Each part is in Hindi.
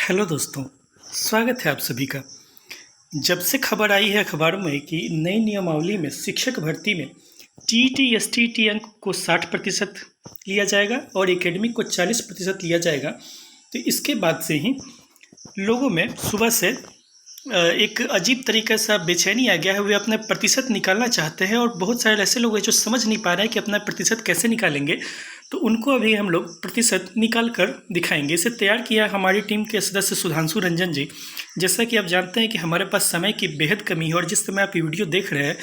हेलो दोस्तों, स्वागत है आप सभी का। जब से खबर आई है अखबारों में कि नई नियमावली में शिक्षक भर्ती में टीईटी एसटीईटी अंक को 60% लिया जाएगा और एकेडमिक को 40% लिया जाएगा, तो इसके बाद से ही लोगों में सुबह से एक अजीब तरीके से बेचैनी आ गया है। वे अपना प्रतिशत निकालना चाहते हैं और बहुत सारे ऐसे लोग हैं जो समझ नहीं पा रहे हैं कि अपना प्रतिशत कैसे निकालेंगे। तो उनको अभी हम लोग प्रतिशत निकाल कर दिखाएंगे। इसे तैयार किया हमारी टीम के सदस्य सुधांशु रंजन जी। जैसा कि आप जानते हैं कि हमारे पास समय की बेहद कमी है और जिस समय आप ये वीडियो देख रहे हैं,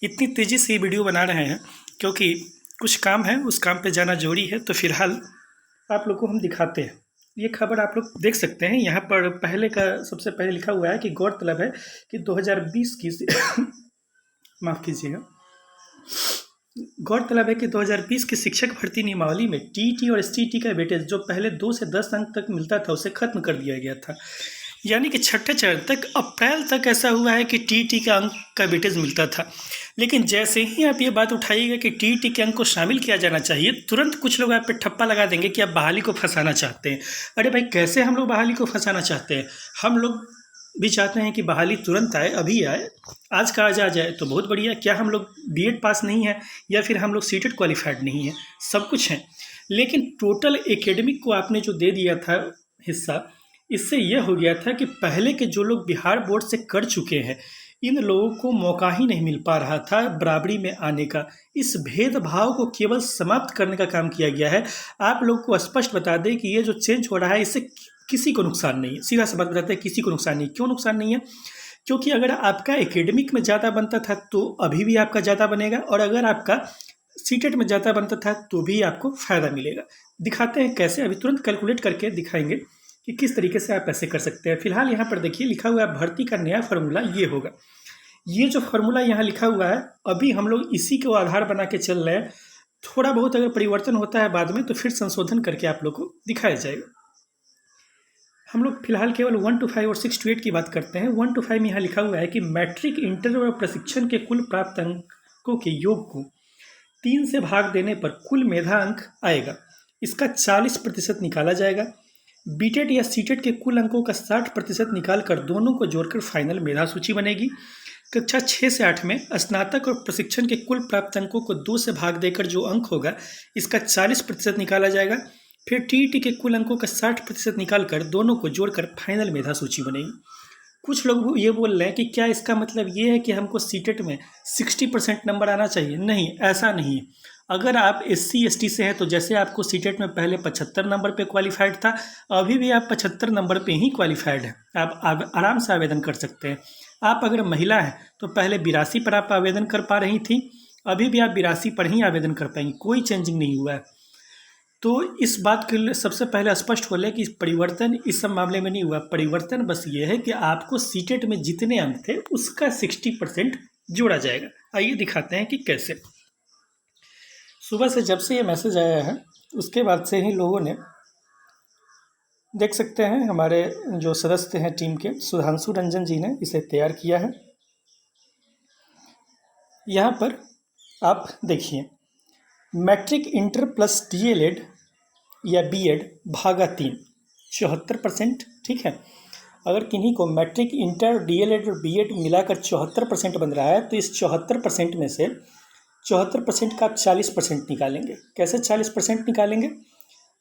इतनी तेज़ी से ये वीडियो बना रहे हैं क्योंकि कुछ काम है, उस काम पे जाना जरूरी है। तो फिलहाल आप लोग को हम दिखाते हैं। ये खबर आप लोग देख सकते हैं। यहाँ पर पहले का सबसे पहले लिखा हुआ है कि गौरतलब है कि 2020 की माफ़ कीजिएगा, गौरतलब है कि 2020 की शिक्षक भर्ती नियमावली में टीईटी और एसटीईटी का वेटेज जो पहले 2 से 10 अंक तक मिलता था उसे खत्म कर दिया गया था। यानी कि छठे चरण तक अप्रैल तक ऐसा हुआ है कि टीईटी का अंक का वेटेज मिलता था। लेकिन जैसे ही आप ये बात उठाइएगा कि टीईटी के अंक को शामिल किया जाना चाहिए, तुरंत कुछ लोग आप पे ठप्पा लगा देंगे कि आप बहाली को फंसाना चाहते हैं। अरे भाई, कैसे हम लोग बहाली को फंसाना चाहते हैं? हम लोग भी चाहते हैं कि बहाली तुरंत आए, अभी आए, आज का आज आ जाए तो बहुत बढ़िया। क्या हम लोग बीएड पास नहीं है या फिर हम लोग सीटेट क्वालिफाइड नहीं है? सब कुछ है, लेकिन टोटल एकेडमिक को आपने जो दे दिया था हिस्सा, इससे यह हो गया था कि पहले के जो लोग बिहार बोर्ड से कर चुके हैं, इन लोगों को मौका ही नहीं मिल पा रहा था बराबरी में आने का। इस भेदभाव को केवल समाप्त करने का काम किया गया है। आप लोग को स्पष्ट बता दें कि ये जो चेंज हो रहा है इससे किसी को नुकसान नहीं है। सीधा सा बात बताते हैं, किसी को नुकसान नहीं। क्यों नुकसान नहीं है? क्योंकि अगर आपका एकेडमिक में ज़्यादा बनता था तो अभी भी आपका ज़्यादा बनेगा, और अगर आपका सीटेट में ज़्यादा बनता था तो भी आपको फ़ायदा मिलेगा। दिखाते हैं कैसे, अभी तुरंत कैलकुलेट करके दिखाएंगे कि किस तरीके से आप ऐसे कर सकते हैं। फिलहाल यहाँ पर देखिए लिखा हुआ है भर्ती का नया फार्मूला ये होगा। ये जो फार्मूला यहाँ लिखा हुआ है, अभी हम लोग इसी को आधार बना के चल रहे हैं। थोड़ा बहुत अगर परिवर्तन होता है बाद में तो फिर संशोधन करके आप लोग को दिखाया जाएगा। हम लोग फिलहाल केवल 1 to 5 और 6 to 8 की बात करते हैं। 1 to 5 में यहाँ लिखा हुआ है कि मैट्रिक, इंटर और प्रशिक्षण के कुल प्राप्त अंकों के योग को 3 से भाग देने पर कुल मेधा अंक आएगा। इसका 40% निकाला जाएगा। बीटेड या सीटेड के कुल अंकों का 60% निकाल कर दोनों को जोड़कर फाइनल मेधा सूची बनेगी। कक्षा 6 से 8 में स्नातक और प्रशिक्षण के कुल प्राप्त अंकों को 2 से भाग देकर जो अंक होगा, इसका 40% निकाला जाएगा। फिर टीईटी के कुल अंकों का 60% निकाल कर दोनों को जोड़कर फाइनल मेधा सूची बनेगी। कुछ लोग ये बोल रहे हैं कि क्या इसका मतलब ये है कि हमको सीटेट में 60% नंबर आना चाहिए? नहीं, ऐसा नहीं है। अगर आप SC ST से हैं तो जैसे आपको सीटेट में पहले 75 नंबर पे क्वालिफाइड था, अभी भी आप 75 नंबर पे ही क्वालिफाइड हैं। आप आराम से आवेदन कर सकते हैं। आप अगर महिला हैं तो पहले 82 पर आप आवेदन कर पा रही थी, अभी भी आप 82 पर ही आवेदन कर पाएंगी। कोई चेंजिंग नहीं हुआ है। तो इस बात के लिए सबसे पहले स्पष्ट हो ले कि परिवर्तन इस सब मामले में नहीं हुआ। परिवर्तन बस ये है कि आपको सीटेट में जितने अंक थे उसका 60% जोड़ा जाएगा। आइए दिखाते हैं कि कैसे। सुबह से जब से ये मैसेज आया है उसके बाद से ही लोगों ने, देख सकते हैं हमारे जो सदस्य हैं टीम के, सुधांशु रंजन जी ने इसे तैयार किया है। यहाँ पर आप देखिए, मैट्रिक, इंटर प्लस डीएलएड या बीएड भागा 3, 74%। ठीक है, अगर किन्हीं को मैट्रिक, इंटर, डीएलएड और बीएड मिलाकर 74% बन रहा है तो इस 74% में से 74% का आप 40% निकालेंगे। कैसे 40% निकालेंगे?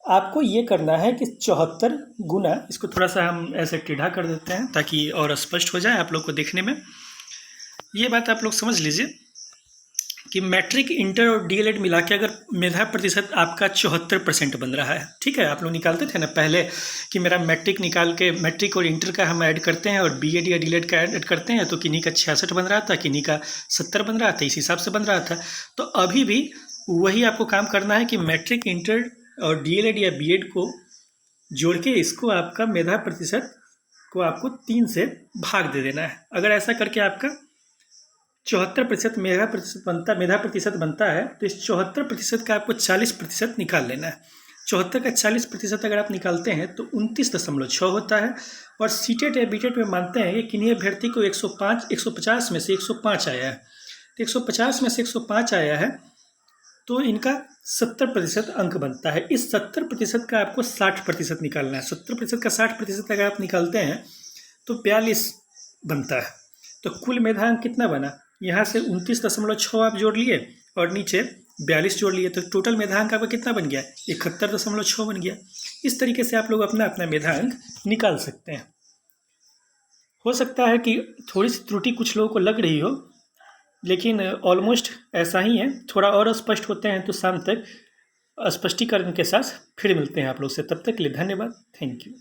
आपको ये करना है कि 74 गुना, इसको थोड़ा सा हम ऐसे टेढ़ा कर देते हैं ताकि और स्पष्ट हो जाए आप लोग को देखने में। ये बात आप लोग समझ लीजिए कि मैट्रिक, इंटर और डीएलएड मिला के अगर मेधा प्रतिशत आपका 74% बन रहा है, ठीक है, आप लोग निकालते थे ना पहले कि मेरा मैट्रिक निकाल के, मैट्रिक और इंटर का हम ऐड करते हैं और बीएड या डीएलएड का ऐड करते हैं, तो किन्हीं का 66 बन रहा था, किन्हीं का 70 बन रहा था, इस हिसाब से बन रहा था। तो अभी भी वही आपको काम करना है कि मैट्रिक, इंटर और डीएलएड या बीएड को जोड़ के इसको आपका मेधा प्रतिशत को आपको 3 से भाग दे देना है। अगर ऐसा करके आपका 74% मेधा प्रतिशत बनता है तो इस 74% का आपको 40% निकाल लेना है। 74 का 40% अगर आप निकालते हैं तो 29.6 होता है। और सीटेट या बीटेट में मानते हैं कि किन्हीं अभ्यर्थी को 150 में से 105 आया है, तो 150 में से 105 आया है तो इनका 70% अंक बनता है। इस 70% का आपको 60% निकालना है। 70% का 60% अगर आप निकालते हैं तो 42 बनता है। तो कुल मेधांक कितना बना, यहाँ से 29.6 आप जोड़ लिए और नीचे 42 जोड़ लिए, तो टोटल मेधांक आपका कितना बन गया, 71.6 बन गया। इस तरीके से आप लोग अपना अपना मेधांक निकाल सकते हैं। हो सकता है कि थोड़ी सी त्रुटि कुछ लोगों को लग रही हो, लेकिन ऑलमोस्ट ऐसा ही है। थोड़ा और स्पष्ट होते हैं तो शाम तक स्पष्टीकरण के साथ फिर मिलते हैं आप लोग से। तब तक के लिए धन्यवाद। Thank you.